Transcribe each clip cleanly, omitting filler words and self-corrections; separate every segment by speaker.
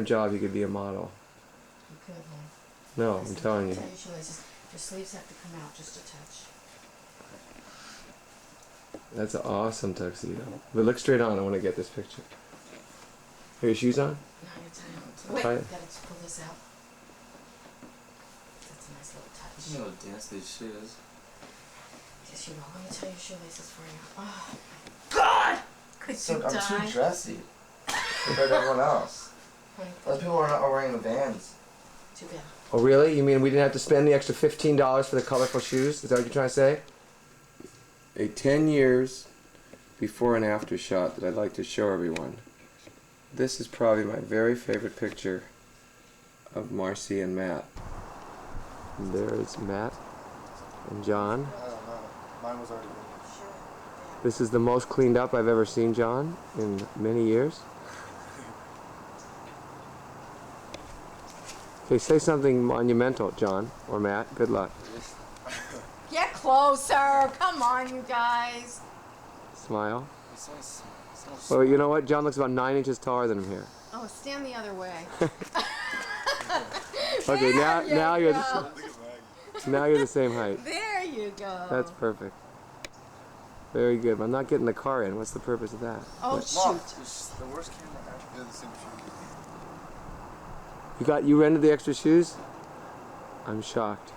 Speaker 1: job, you could be a model.
Speaker 2: You could, huh?
Speaker 1: No, I'm telling you.
Speaker 2: Tie your shoelaces. Your sleeves have to come out just a touch.
Speaker 1: That's an awesome tuxedo. But look straight on. I want to get this picture. Are your shoes on?
Speaker 2: Now you're tying them. Wait,
Speaker 1: Tie
Speaker 2: you
Speaker 1: it.
Speaker 2: gotta pull this out. That's a nice little touch.
Speaker 3: You know, dance these shoes.
Speaker 2: Yes, you will. Let me tie your shoelaces for you. Oh, my God! Could
Speaker 3: So
Speaker 2: you
Speaker 3: I'm
Speaker 2: die?
Speaker 3: too dressy compared to everyone else.
Speaker 2: Honey,
Speaker 3: Other people are not wearing the Vans.
Speaker 2: too bad.
Speaker 1: Oh, really? You mean we didn't have to spend the extra $15 for the colorful shoes? Is that what you're trying to say? A 10 years before and after shot that I'd like to show everyone. This is probably my very favorite picture of Marcy and Matt. And there's Matt and John.
Speaker 4: I don't know. Mine was already
Speaker 1: This is the most cleaned up I've ever seen John in many years. Okay, say something monumental, John or Matt. Good luck.
Speaker 2: Get closer! Come on, you guys!
Speaker 1: Smile. Well, you know what? John looks about 9 inches taller than him here.
Speaker 2: Oh, stand the other way.
Speaker 1: Okay, now
Speaker 2: There
Speaker 1: now
Speaker 2: you
Speaker 1: you're
Speaker 2: go.
Speaker 1: now you're the same height.
Speaker 2: There you go.
Speaker 1: That's perfect. Very good. But I'm not getting the car in. What's the purpose of that?
Speaker 2: Oh,
Speaker 1: What?
Speaker 2: shoot.
Speaker 3: It's the worst camera ever.
Speaker 4: They're the same shoe.
Speaker 1: You rented the extra shoes? I'm shocked.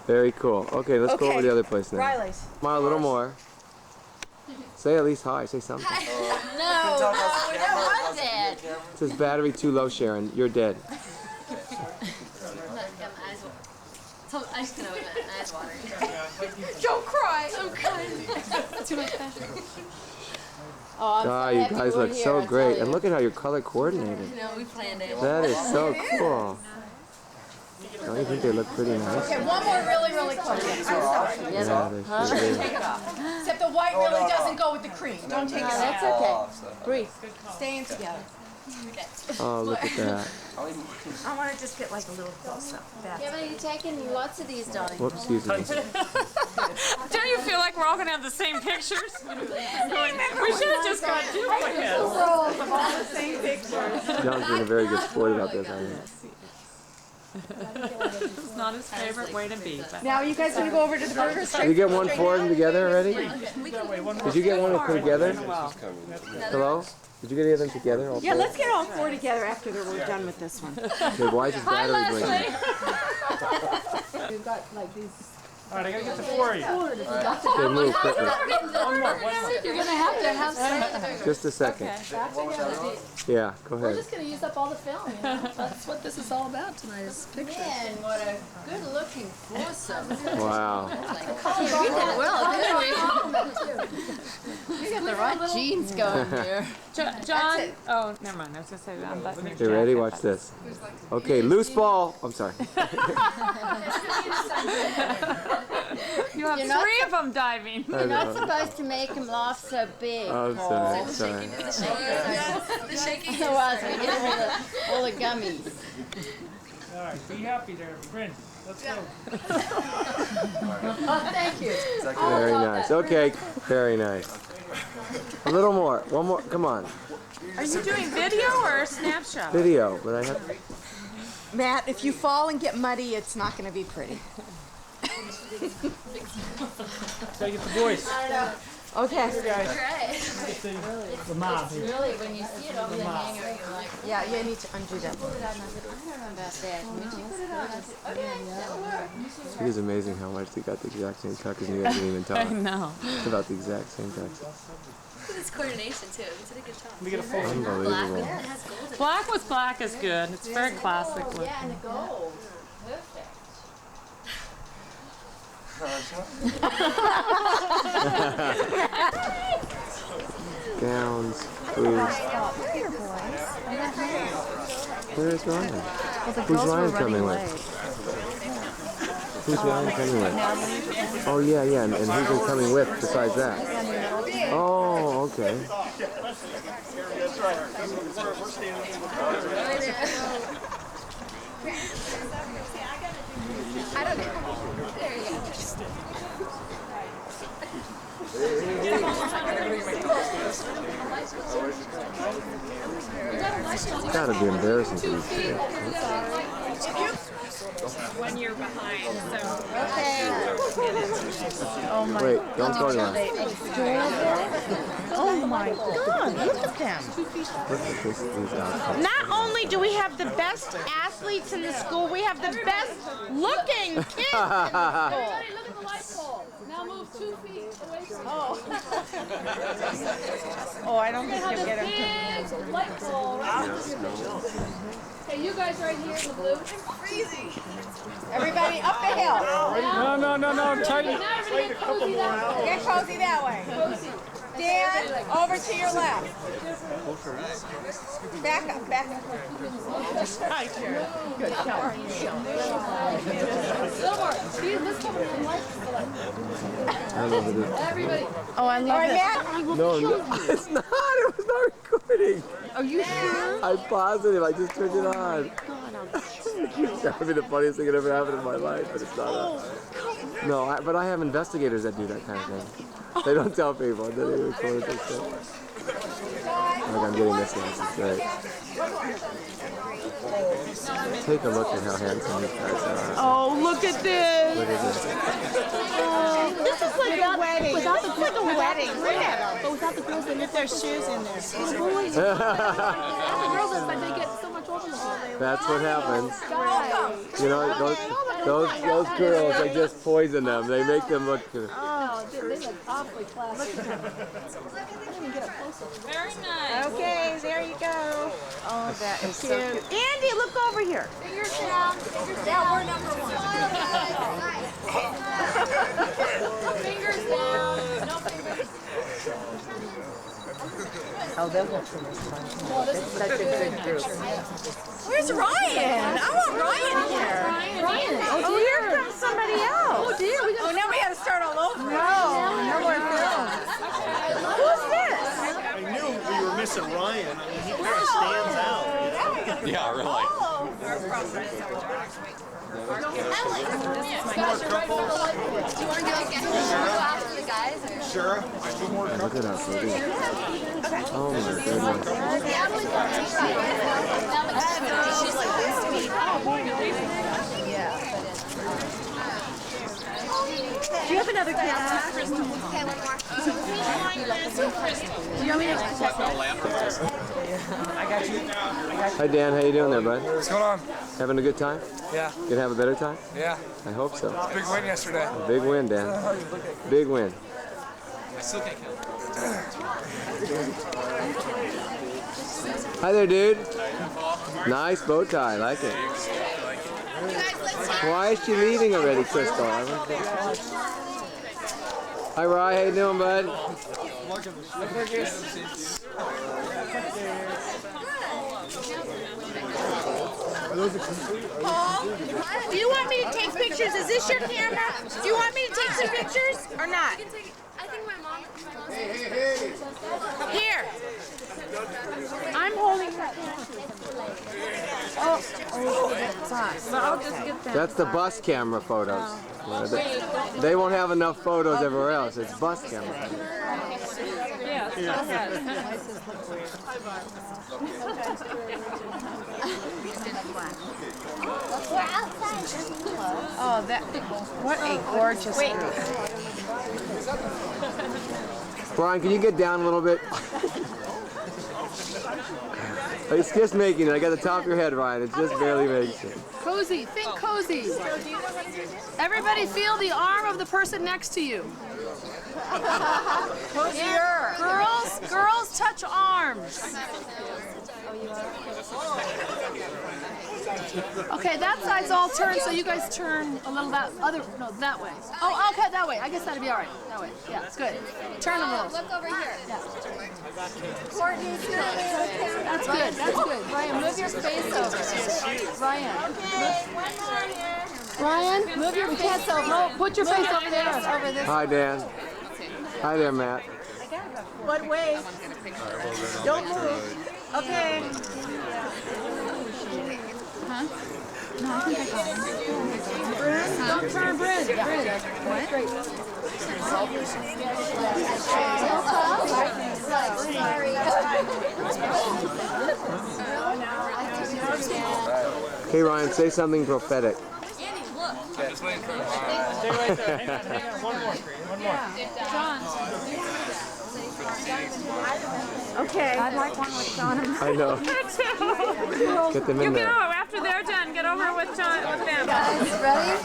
Speaker 1: Very cool. Okay, let's go over the other place now.
Speaker 2: Riley's.
Speaker 1: Smile a little more. Say at least hi. Say something.
Speaker 2: No, that was it.
Speaker 1: It says battery too low, Sharon. You're dead.
Speaker 5: I just know that. Eyes watering.
Speaker 2: Don't cry.
Speaker 5: I'm crying. Too much pressure.
Speaker 2: Oh, I'm
Speaker 1: Ah,
Speaker 2: so
Speaker 1: you
Speaker 2: happy
Speaker 1: guys
Speaker 2: we're
Speaker 1: look
Speaker 2: here,
Speaker 1: so
Speaker 2: I'll
Speaker 1: great.
Speaker 2: tell
Speaker 1: And
Speaker 2: you.
Speaker 1: look at how you're color coordinated.
Speaker 5: You know, we planned it.
Speaker 1: That is so cool. Don't you think they look pretty nice?
Speaker 2: Okay, one more really quick. I'm sorry.
Speaker 1: Yeah, they sure do.
Speaker 2: Take it off. Except the white really doesn't go with the cream. Don't take it off.
Speaker 5: That's okay.
Speaker 2: Breathe. Stay in together.
Speaker 1: Oh, look at that.
Speaker 2: I want to just get like a little close up.
Speaker 5: Yeah, but you're taking lots of these, darling.
Speaker 1: Whoops, excuse me.
Speaker 6: Don't you feel like we're all going to have the same pictures? We should have just got duplicates.
Speaker 1: John's being a very good sport about this, I think.
Speaker 6: It's not his favorite way to be. But
Speaker 2: Now you guys want to go over to the burger
Speaker 1: Did
Speaker 2: straight?
Speaker 1: you get one for them together already? Did you get one of them together? Hello? Did you get any of them together? All
Speaker 2: Yeah,
Speaker 1: four?
Speaker 2: let's get all four together after we're done with this one.
Speaker 1: Okay, why is his battery blinking?
Speaker 2: We've got like these.
Speaker 4: All right, I gotta get the four of you.
Speaker 1: Okay, move quickly.
Speaker 5: You're going to have some.
Speaker 1: Just a second. Yeah, go
Speaker 5: We're
Speaker 1: ahead.
Speaker 5: just going to use up all the film. You know? That's what this is all about tonight, is pictures.
Speaker 2: Man, what a good-looking foursome.
Speaker 1: Wow.
Speaker 5: We did well, didn't we? You got the right genes going here.
Speaker 6: John, oh, never mind. I was going to say that. I'm buttoning
Speaker 1: Okay, ready? Watch this. Okay, loose ball. I'm sorry.
Speaker 6: You have
Speaker 5: You're not
Speaker 6: three of them diving.
Speaker 5: You're not supposed to make him laugh so big.
Speaker 1: I'm sorry. Sorry.
Speaker 5: The shaking. Otherwise, we get rid of all the gummies.
Speaker 4: All right, be happy there, grin. Let's go.
Speaker 2: Oh, thank you.
Speaker 1: Very nice. Okay, very nice. A little more. One more. Come on.
Speaker 6: Are you doing video or a snapshot?
Speaker 1: Video, but I have.
Speaker 2: Matt, if you fall and get muddy, it's not going to be pretty.
Speaker 4: Gotta get the voice.
Speaker 2: Okay.
Speaker 5: Right.
Speaker 4: The mob here.
Speaker 5: Really, when you see it over the hanger, you're like,
Speaker 2: Yeah, you need to undo that.
Speaker 5: I don't know about that. When she put it on, I said, okay, that'll work.
Speaker 1: It is amazing how much they got the exact same tuckers and you guys didn't even talk.
Speaker 6: No.
Speaker 1: It's about the exact same tuckers.
Speaker 5: Look at this coordination, too. You did a good job.
Speaker 4: Let me get a full.
Speaker 1: Unbelievable.
Speaker 5: It has gold.
Speaker 6: Black with black is good. It's very classic look.
Speaker 5: Yeah, and the gold. Perfect.
Speaker 1: Gowns, boots. Where is Ryan? Who's Ryan coming with? Who's Ryan coming with? Oh yeah, yeah, and who's he coming with besides that? Oh, okay.
Speaker 5: I don't know. There you go.
Speaker 1: It's gotta be embarrassing to these kids.
Speaker 6: 1 year behind, so.
Speaker 5: Oh my
Speaker 1: Wait, don't go yet.
Speaker 7: Oh my God, look at them. Not only do we have the best athletes in the school, we have the best looking kids in the school.
Speaker 5: Look at the light pole. Now move 2 feet away from
Speaker 7: Oh, I don't think
Speaker 5: Have
Speaker 7: you'll
Speaker 5: the
Speaker 7: get them.
Speaker 5: big light pole. Okay, you guys right here in the blue.
Speaker 7: Everybody up the hill.
Speaker 4: No, tighten.
Speaker 5: Now everybody get cozy that way.
Speaker 7: Get cozy that way.
Speaker 5: Cozy.
Speaker 7: Dan, over to your left. Back up, back up.
Speaker 5: Silver. See, let's come with the lights.
Speaker 1: I love it.
Speaker 5: Everybody.
Speaker 7: Oh, I love
Speaker 1: No, it's not. It was not recording.
Speaker 7: Are you sure?
Speaker 1: I'm positive. I just turned it on. That would be the funniest thing that ever happened in my life, but it's not. No, but I have investigators that do that kind of thing. They don't tell people. Then they record this stuff. Like I'm getting this one. This is great. Take a look at how handsome these guys are.
Speaker 7: Oh, look at this.
Speaker 1: Look at this.
Speaker 7: This is like a wedding.
Speaker 5: without
Speaker 7: This
Speaker 5: the
Speaker 7: is like a wedding. Look at them.
Speaker 5: But without the girls, they
Speaker 7: With their shoes in there.
Speaker 5: the boys. The girls inside, they get so much older.
Speaker 1: That's what happens.
Speaker 5: Guys.
Speaker 1: You know, those girls, they just poison them. They make them look good.
Speaker 5: Oh, they look awfully classy. I didn't even get up closer.
Speaker 6: Very nice.
Speaker 7: Okay, there you go. Oh, that is so cute. Andy, look over here.
Speaker 5: Fingers down. Fingers down. We're number 1. Fingers down. No fingers.
Speaker 7: Oh, they'll go for this one.
Speaker 5: This is
Speaker 7: Such a good group. Where's Ryan? I want Ryan here.
Speaker 5: Ryan.
Speaker 7: Oh, here comes somebody else.
Speaker 5: Oh dear, we got.
Speaker 7: Oh, now we got to start all over. No more films. Who's this?
Speaker 8: I knew we were missing Ryan. I mean, he kind of stands out.
Speaker 9: Yeah, really.
Speaker 5: Guys, you're right by the light pole.
Speaker 2: Do you want to go after the guys? Or?
Speaker 8: Sure.
Speaker 1: Look at us. Look at us. Oh my goodness.
Speaker 2: She's like this to me.
Speaker 7: Do you have another camera?
Speaker 2: Okay, one more.
Speaker 5: Do you want me to?
Speaker 1: Hi Dan, how you doing there, bud?
Speaker 10: What's going on?
Speaker 1: Having a good time?
Speaker 10: Yeah,
Speaker 1: Gonna have a better time?
Speaker 10: yeah.
Speaker 1: I hope so.
Speaker 10: Big win yesterday.
Speaker 1: Big win, Dan. Big win.
Speaker 9: I still can't count.
Speaker 1: Hi there, dude. Nice bow tie. I like it. Why is she leaving already, Crystal? Hi, Rye. How you doing, bud?
Speaker 7: Paul, do you want me to take pictures? Is this your camera? Do you want me to take some pictures or not?
Speaker 2: I think my mom.
Speaker 7: Here. I'm holding that. Oh, that's
Speaker 5: I'll just get that.
Speaker 1: That's the bus camera photos. They won't have enough photos everywhere else. It's bus camera photos.
Speaker 7: Oh, that. What a gorgeous group.
Speaker 1: Brian, can you get down a little bit? It's just making it. I got the top of your head, Ryan. It just barely makes it.
Speaker 5: Cozy. Think cozy. Everybody feel the arm of the person next to you.
Speaker 7: Cozier.
Speaker 5: Girls touch arms. Okay, that side's all turned, so you guys turn a little that way. Oh, okay, that way. I guess that'd be all right. That way. Yeah, it's good. Turn a little.
Speaker 2: Look over here.
Speaker 5: Courtney, that's good. That's good. Ryan, move your face over. Ryan. Ryan, move your face over. No, put your face over there. Over this.
Speaker 1: Hi, Dan. Hi there, Matt.
Speaker 7: What way? Don't move. Okay.
Speaker 5: Don't turn, Bryn.
Speaker 1: Hey Ryan, say something prophetic.
Speaker 9: I'm just waiting for him.
Speaker 4: Stay right there. Hang on. One more.
Speaker 7: Okay. I'd like one with John.
Speaker 1: I know. Get them in
Speaker 6: You
Speaker 1: there.
Speaker 6: go after they're done. Get over with John with them.
Speaker 2: Guys, ready?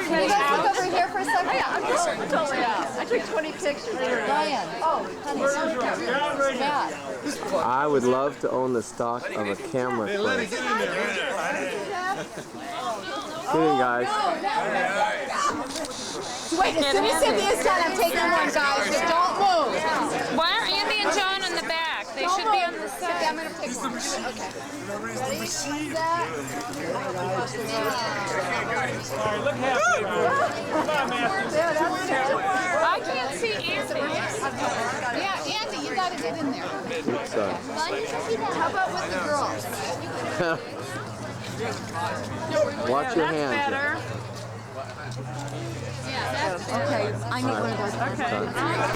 Speaker 2: Can you guys look over here for a second?
Speaker 5: Yeah, I'm totally out. I took 20 pictures.
Speaker 2: Ryan. Oh, honey. Matt.
Speaker 1: I would love to own the stock of a camera. Get in, guys.
Speaker 2: Wait, as soon as Cynthia's done, I'm taking one, guys. Just don't move.
Speaker 6: Why are Andy and John on the back? They should be on the
Speaker 2: Cynthia,
Speaker 6: side.
Speaker 2: I'm going to pick one. Okay. Ready? Set.
Speaker 4: All right, look happy. Come on, Matthew.
Speaker 6: I can't see Andy.
Speaker 2: Yeah, Andy, you got to get in there. How about with the girls?
Speaker 1: Watch your
Speaker 6: That's
Speaker 1: hands.
Speaker 6: better.
Speaker 2: Okay, I need one of those.
Speaker 6: Okay.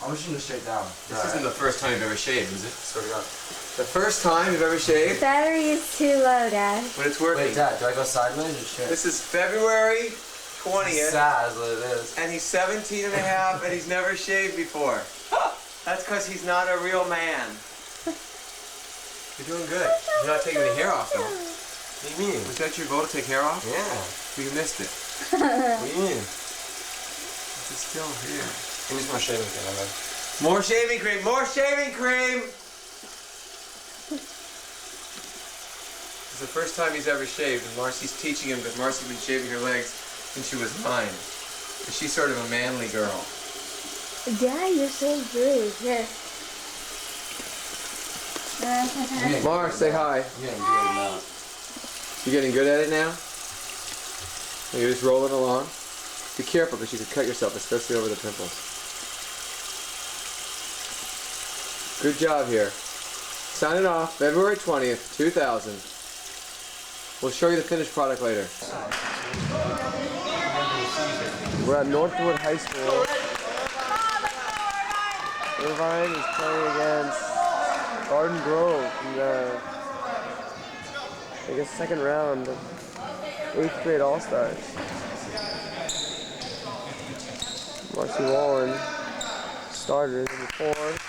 Speaker 3: I'm wishing to straight down.
Speaker 9: This isn't the first time you've ever shaved, is it?
Speaker 3: Swear to God.
Speaker 1: The first time you've ever shaved,
Speaker 10: Battery is too low, Dad.
Speaker 1: when it's working.
Speaker 3: Wait, Dad, do I go sideways or straight?
Speaker 1: This is February 20th,
Speaker 3: Sad is what it is.
Speaker 1: and he's 17 and a half, and he's never shaved before. That's because he's not a real man. You're doing good. You're not taking the hair off, though.
Speaker 3: What do you mean?
Speaker 1: Was that your goal to take hair off?
Speaker 3: Yeah.
Speaker 1: You missed it.
Speaker 3: What do you mean?
Speaker 1: It's still here.
Speaker 3: Give me some more shaving cream, man.
Speaker 1: More shaving cream! More shaving cream! It's the first time he's ever shaved, and Marcy's teaching him because Marcy's been shaving her legs since she was 9. And she's sort of a manly girl.
Speaker 10: Dad, you're so rude. Here.
Speaker 1: Mar, say hi.
Speaker 3: You're getting good now.
Speaker 1: You getting good at it now? And you're just rolling along? Be careful because you could cut yourself, especially over the pimples. Good job here. Signing off, February 20th, 2000. We'll show you the finished product later. We're at Northwood High School. Irvine is playing against Garden Grove in the, I guess, second round of 8th grade All-Stars. Marcy Wallen started in the fourth,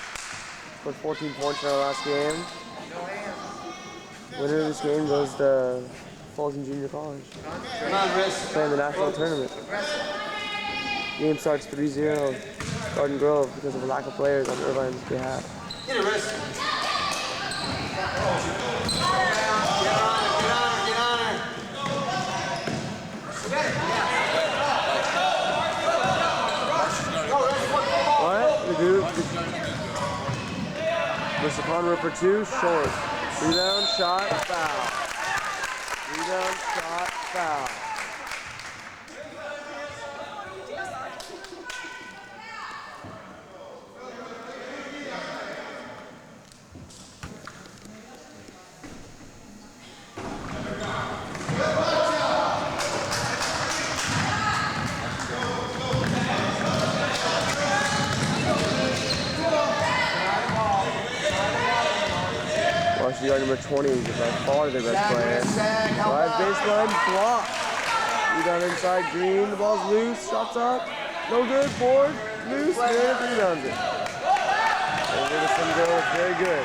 Speaker 1: scored 14 points in our last game. Winner of this game goes to Fulton Junior College. Playing the national tournament. Game starts 3-0 Garden Grove because of a lack of players on Irvine's behalf.
Speaker 3: Get a wrist.
Speaker 1: What? The dude. Mr. Conroy for 2, short. Rebound, shot, foul. Rebound, shot, foul. Washington guard number 20 is by far the best player. Drive baseline, block. Rebound inside, Green, the ball's loose, shots up. No good, board, loose, good, rebounds it. Over to Sindel, very good.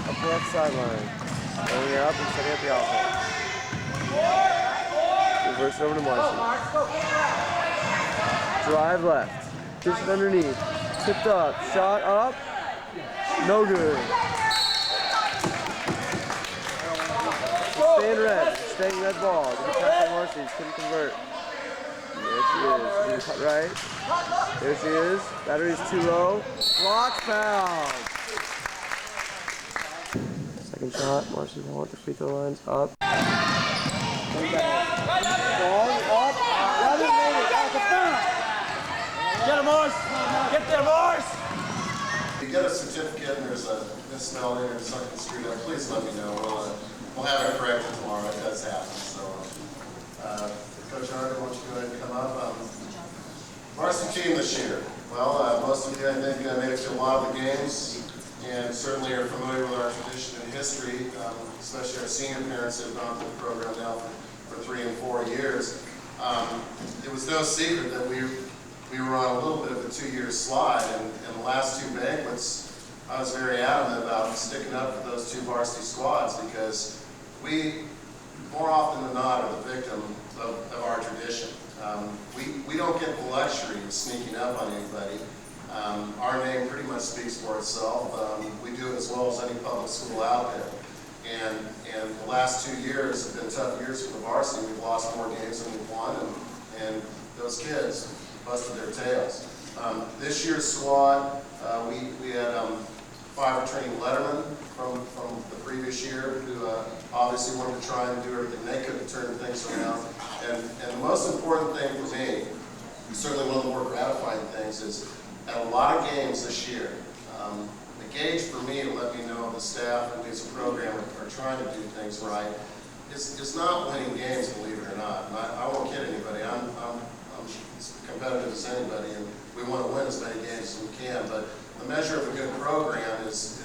Speaker 1: Up left sideline. Going it up and setting up the offense. Reverse it over to Marcy. Drive left. Pitch it underneath. Tipped up. Shot up. No good. Stay in red. Staying red ball. Good pass from Marcy. Couldn't convert. There she is. She's gonna cut right. There she is. Battery's too low. Block foul. Second shot. Marcy won't. The free throw line's up.
Speaker 4: Ball up. Get him, Morris. Get there, Morris.
Speaker 11: If you get a certificate and there's a misspelling or something screwed up, please let me know. We'll have it corrected tomorrow. It does happen. So, Coach Harder, why don't you go ahead and come up? Varsity team this year. Well, most of you, I think, made it to a lot of the games and certainly are familiar with our tradition and history, especially our senior parents that have gone through the program now for 3 and 4 years. It was no secret that we were on a little bit of a 2-year slide, and the last 2 banquets, I was very adamant about sticking up for those 2 varsity squads because we, more often than not, are the victim of our tradition. We don't get the luxury of sneaking up on anybody. Our name pretty much speaks for itself. We do it as well as any public school out there. And the last 2 years have been tough years for the varsity. We've lost more games than we've won, and those kids busted their tails. This year's squad, we had 5 returning lettermen from the previous year who obviously wanted to try and do everything they could to turn things around. And the most important thing for me, certainly one of the more gratifying things, is at a lot of games this year, the gauge for me to let me know the staff and we as a program are trying to do things right is not winning games, believe it or not. And I won't kid anybody. I'm as competitive as anybody, and we want to win as many games as we can. But the measure of a good program is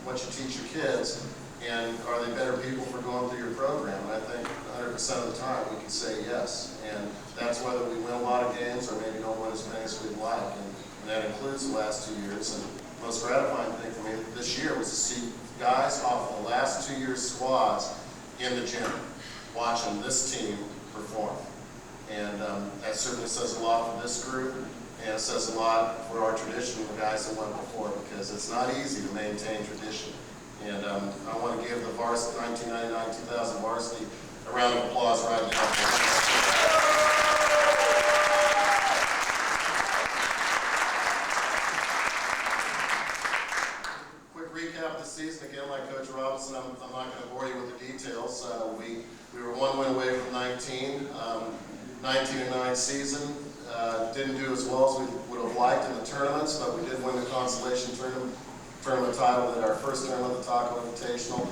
Speaker 11: what you teach your kids, and are they better people for going through your program? And I think 100% of the time we can say yes. And that's whether we win a lot of games or maybe don't win as many as we'd like. And that includes the last 2 years. And the most gratifying thing for me this year was to see guys off the last 2 years' squads in the gym watching this team perform. And that certainly says a lot for this group, and it says a lot for our tradition of the guys that went before, because it's not easy to maintain tradition. And I want to give the varsity 1999-2000 varsity a round of applause right now. Recap of the season, again, like Coach Robinson, I'm not going to bore you with the details. We were 1 win away from 19, 19-9 season. Didn't do as well as we would have liked in the tournaments, but we did win the consolation tournament title at our first tournament, the Taco Invitational.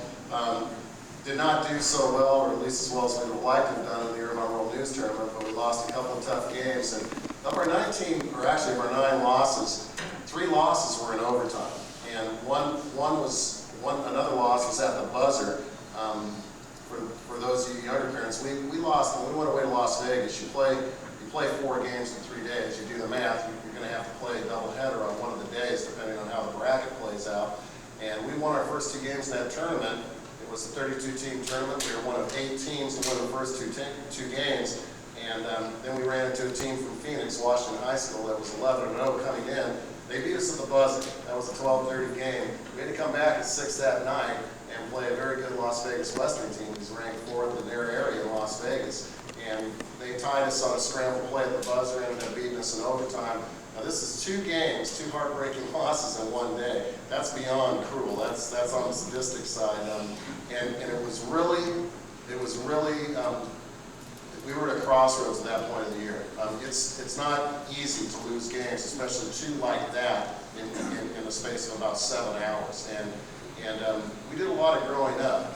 Speaker 11: Did not do so well, or at least as well as we would have liked to have done in the Irvine World News Tournament, but we lost a couple of tough games. And of our 19, or actually of our 9 losses, 3 losses were in overtime. And another loss was at the buzzer. For those of you younger parents, we lost when we went away to Las Vegas. You play 4 games in 3 days. You do the math. You're going to have to play a doubleheader on one of the days, depending on how the bracket plays out. And we won our first 2 games in that tournament. It was a 32-team tournament. We were one of 8 teams to win the first 2 games. And then we ran into a team from Phoenix, Washington High School, that was 11-0 coming in. They beat us at the buzzer. That was a 12:30 game. We had to come back at 6 that night and play a very good Las Vegas Western team who's ranked 4th in their area in Las Vegas. And they tied us on a scramble play at the buzzer, ended up beating us in overtime. Now this is 2 games, 2 heartbreaking losses in 1 day. That's beyond cruel. That's on the sadistic side. And it was really, we were at a crossroads at that point of the year. It's not easy to lose games, especially 2 like that in the space of about 7 hours. And we did a lot of growing up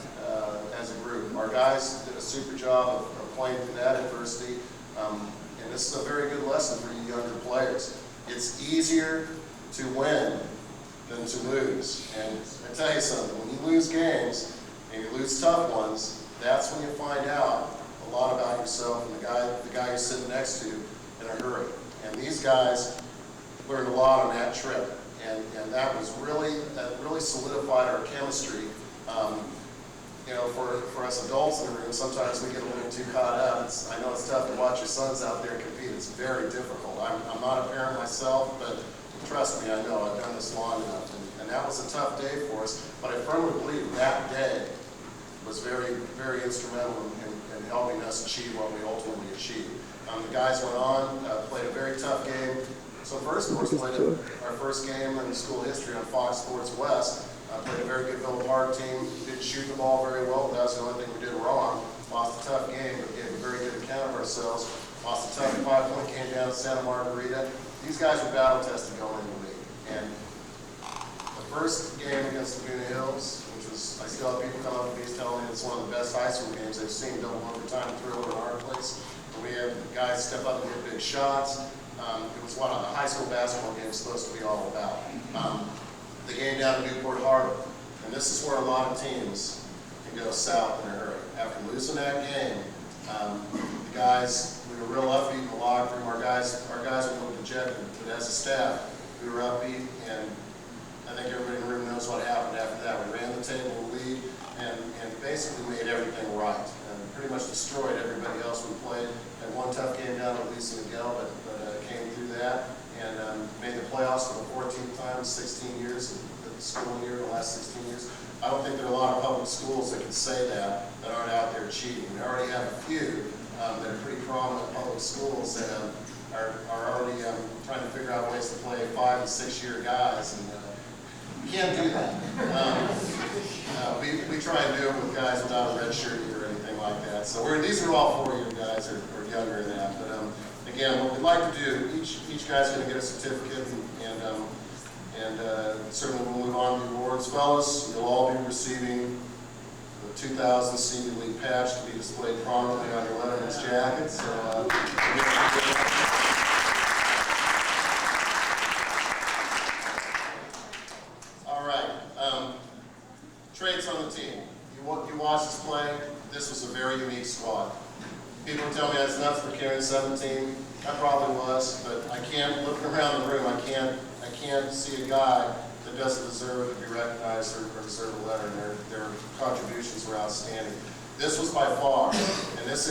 Speaker 11: as a group. Our guys did a super job of playing through that adversity. And this is a very good lesson for you younger players. It's easier to win than to lose. And I tell you something, when you lose games and you lose tough ones, that's when you find out a lot about yourself and the guy you're sitting next to in a hurry. And these guys learned a lot on that trip, and that really solidified our chemistry. You know, for us adults in the room, sometimes we get a little too caught up. I know it's tough to watch your sons out there compete. It's very difficult. I'm not a parent myself, but trust me, I know. I've done this long enough. And that was a tough day for us. But I firmly believe that day was very, very instrumental in helping us achieve what we ultimately achieved. The guys went on, played a very tough game. So first, of course, played our first game in school history on Fox Sports West. Played a very good Villa Park team. Didn't shoot the ball very well, but that was the only thing we did wrong. Lost a tough game, but gave a very good account of ourselves. Lost a tough 5-point game down at Santa Margarita. These guys were battle tested going into the league. And the first game against Laguna Hills, which was, I still have people come up to me telling me it's one of the best high school games they've seen, double overtime thriller in our place. And we had guys step up and hit big shots. It was what a high school basketball game is supposed to be all about. The game down in Newport Harbor. And this is where a lot of teams can go south in a hurry. After losing that game, the guys, we were real upbeat in the locker room. Our guys were a little dejected, but as a staff, we were upbeat, and I think everybody in the room knows what happened after that. We ran the table lead and basically made everything right, and pretty much destroyed everybody else we played. Had one tough game down with Lisa Miguel, but came through that and made the playoffs for the 14th time in 16 years of the school year, the last 16 years. I don't think there are a lot of public schools that can say that aren't out there cheating. We already have a few that are pretty prominent public schools that are already trying to figure out ways to play 5- and 6-year guys, and you can't do that. We try and do it with guys without a red shirt or anything like that. So these are all 4-year guys or younger than that. But again, what we'd like to do, each guy's going to get a certificate, and certainly we'll move on to the awards. Fellas, you'll all be receiving the 2000 Senior League patch to be displayed prominently on your letterman's jackets. So, all right. Traits on the team. You watch us play. This was a very unique squad. People tell me that's nuts for carrying 17. I probably was, but I can't, looking around the room, I can't see a guy that doesn't deserve to be recognized or deserve a letter, and their contributions were outstanding. This was by far, and this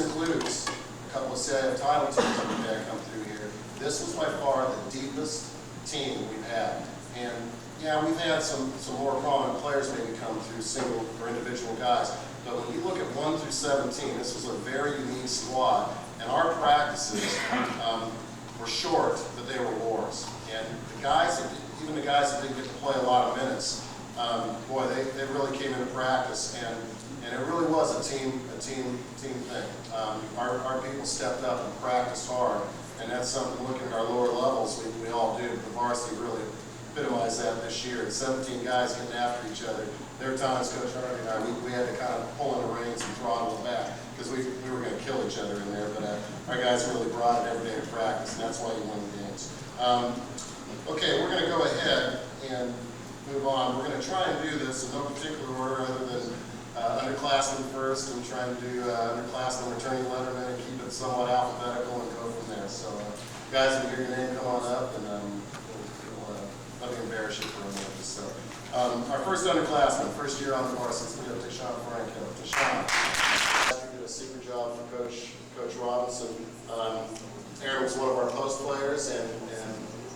Speaker 11: includes a couple of CIF title teams that we've had come through here. This was by far the deepest team we've had. And yeah, we've had some more prominent players maybe come through, single or individual guys. But when you look at 1 through 17, this was a very unique squad. And our practices were short, but they were wars. And the guys, even the guys that didn't get to play a lot of minutes, boy, they really came into practice, and it really was a team thing. Our people stepped up and practiced hard, and that's something. Looking at our lower levels, we all do. The varsity really epitomized that this year. And 17 guys getting after each other. There were times Coach Hardy and I, we had to kind of pull in the reins and throttle them back because we were going to kill each other in there. But our guys really brought it every day to practice, and that's why you win the games. Okay, we're going to go ahead and move on. We're going to try and do this in no particular order other than underclassmen first, and try and do underclassmen returning lettermen and keep it somewhat alphabetical and go from there. So, guys, if you hear your name, come on up, and let me embarrass you for a minute. So, our first underclassman, first year on the varsity, we have Tashawn Franco. Tashawn did a secret job for Coach Robinson. Aaron was one of our post players, and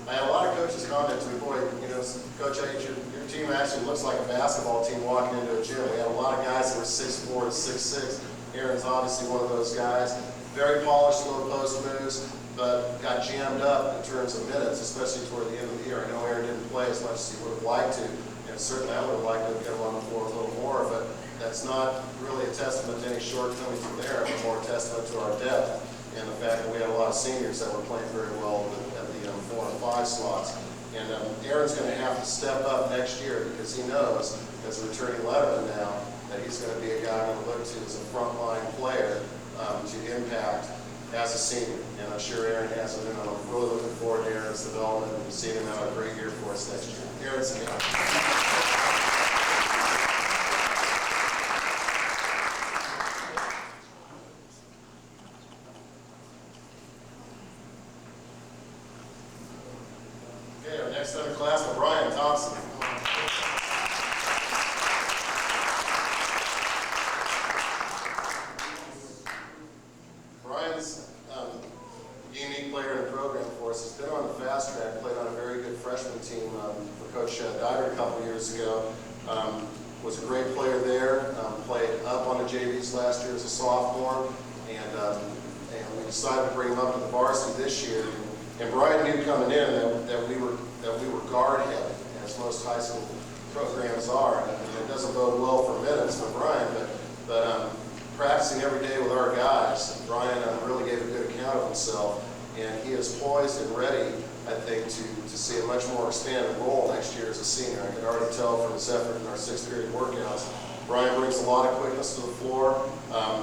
Speaker 11: I had a lot of coaches comment to me, boy, you know, Coach H, your team actually looks like a basketball team walking into a gym. We had a lot of guys that were 6'4" to 6'6". Aaron's obviously one of those guys. Very polished, low post moves, but got jammed up in terms of minutes, especially toward the end of the year. I know Aaron didn't play as much as he would have liked to, and certainly I would have liked to get him on the floor a little more, but that's not really a testament to any shortcomings from there, but more a testament to our depth and the fact that we had a lot of seniors that were playing very well at the 4 and 5 slots. And Aaron's going to have to step up next year because he knows, as a returning letterman now, that he's going to be a guy I'm going to look to as a frontline player to impact as a senior. And I'm sure Aaron has it, and I'm really looking forward to Aaron's development and seeing him have a great year for us next year. Aaron's the guy. Next underclassman, Brian Thompson. the JVs last year as a sophomore, and we decided to bring him up to the varsity this year. And Brian knew coming in that we were guard heavy, as most high school programs are. And it doesn't bode well for minutes for Brian, but practicing every day with our guys, Brian really gave a good account of himself, and he is poised and ready, I think, to see a much more expanded role next year as a senior. I can already tell from his effort in our 6th period workouts. Brian brings a lot of quickness to the floor,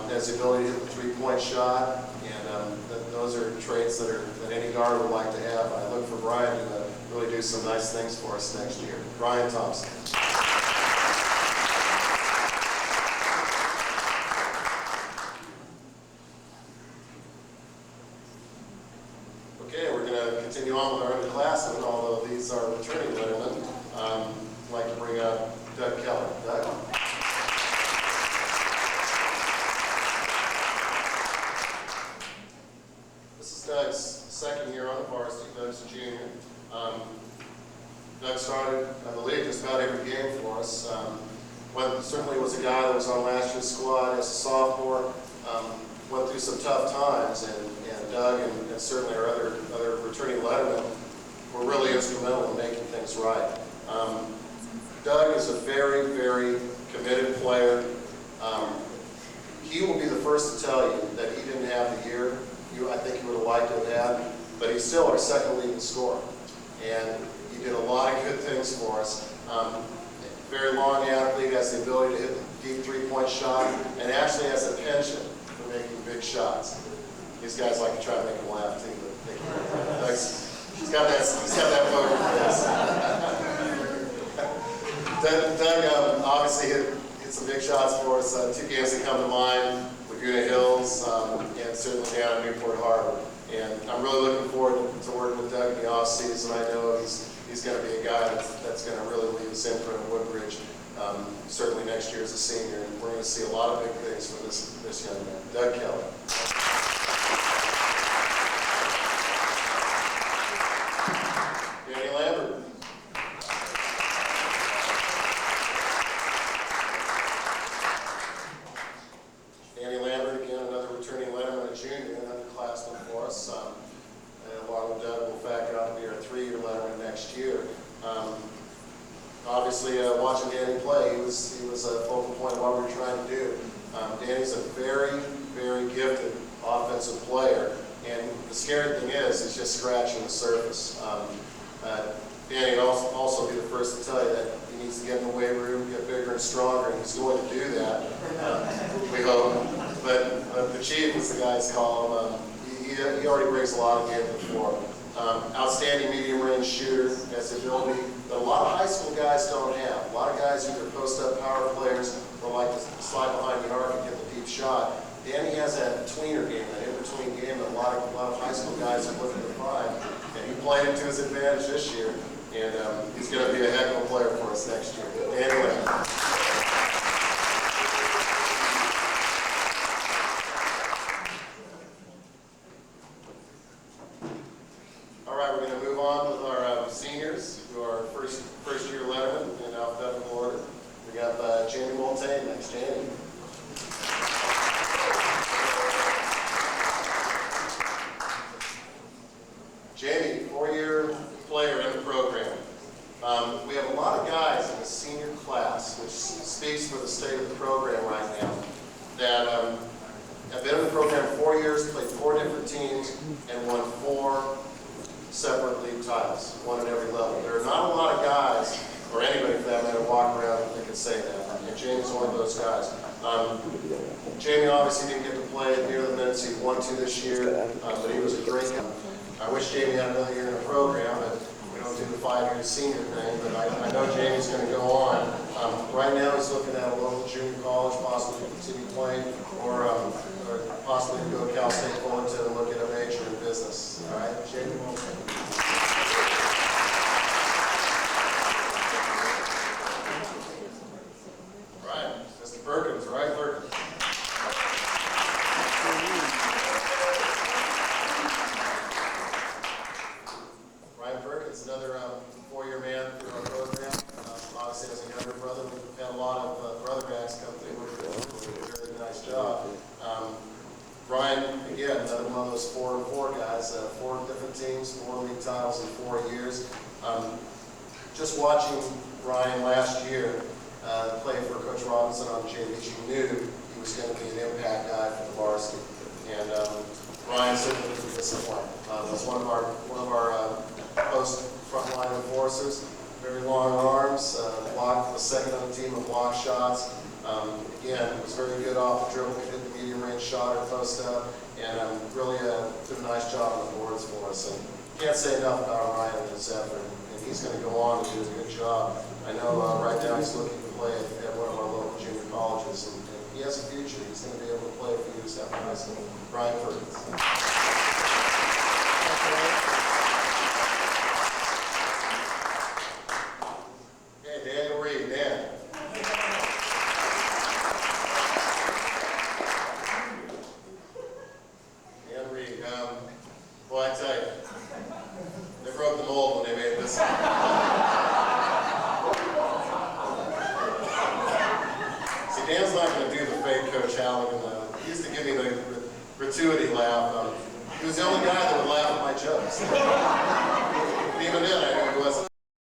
Speaker 11: has the ability to hit the three-point shot, and those are traits that any guard would like to have. And I look for Brian to really do some nice things for us next year. Brian Thompson. Okay, we're going to continue on with our underclassmen, although these are returning lettermen. I'd like to bring up Doug Keller. Doug? This is Doug's second year on the varsity. Doug's a junior. Doug started, I believe, just about every game for us. Certainly was a guy that was on last year's squad as a sophomore. Went through some tough times, and Doug and certainly our other returning lettermen were really instrumental in making things right. Doug is a very, very committed player. He will be the first to tell you that he didn't have the year I think he would have liked to have had, but he's still our second leading scorer. And he did a lot of good things for us. Very long athlete, has the ability to hit the deep three-point shot, and actually has a penchant for making big shots. These guys like to try to make him laugh too, but he's got that poker face. Doug obviously hit some big shots for us. 2 games that come to mind: Laguna Hills and certainly down at Newport Harbor. And I'm really looking forward to working with Doug in the off season. I know he's going to be a guy that's going to really leave his imprint at Woodbridge. Certainly next year as a senior, and we're going to see a lot of big things from this young man, Doug Keller. Danny Lambert. Danny Lambert, again, another returning letterman, a junior, an underclassman for us. And along with Doug, will factor out to be our 3-year letterman next year. Obviously, watching Danny play, he was a focal point of what we were trying to do. Danny's a very, very gifted offensive player, and the scary thing is, he's just scratching the surface. Danny will also be the first to tell you that he needs to get in the weight room, get bigger and stronger, and he's going to do that, we hope. But the Chief, as the guys call him, he already brings a lot of game to the floor. Outstanding medium-range shooter, has the ability that a lot of high school guys don't have. A lot of guys either post-up power players or like to slide behind the arc and get the deep shot. Danny has that tweener game, that in-between game that a lot of high school guys are looking to find. And he played it to his advantage this year, and he's going to be a heck of a player for us next year. Anyway. All right, we're going to move on with our seniors, who are first-year lettermen in alphabetical order. We got Jamie Montaigne next. Jamie. Jamie, 4-year player in the program. We have a lot of guys in the senior class, which speaks for the state of the program right now, that have been in the program 4 years, played 4 different teams, and won 4 separate league titles, one at every level. There are not a lot of guys, or anybody for that matter, walk around that can say that. And Jamie's one of those guys. Jamie obviously didn't get to play near the minutes he wanted to this year, but he was a great guy. I wish Jamie had another year in the program, but we don't do the 5-year senior thing, but I know Jamie's going to go on. Right now he's looking at a local junior college, possibly continue playing, or possibly go to Cal State Fullerton and look at a major in business. All right, Jamie? Right, Mr. Perkins, right, Perkins? Ryan Perkins, another 4-year man through our program. Obviously, as a younger brother, we've had a lot of brother guys come through. We're very one of those 4-4 guys, 4 different teams, 4 league titles in 4 years. Just watching Ryan last year play for Coach Robinson on JV, you knew he was going to be an impact guy for the varsity. And Ryan certainly didn't disappoint. Was one of our post frontline enforcers. Very long arms, blocked, was second on the team in block shots. Again, was very good off the dribble, could hit the medium range shot or post up, and really did a nice job on the boards for us. And can't say enough about Ryan and his effort, and he's going to go on to do a good job. I know right now he's looking to play at one of our local junior colleges, and he has a future. He's going to be able to play for years after high school. Ryan Ferguson. Well, I tell you, they broke the mold when they made this. See, Dan's not going to do the fake Coach Halligan. He used to give me the gratuity laugh. He was the only guy that would laugh at my jokes. But even then, I knew he wasn't.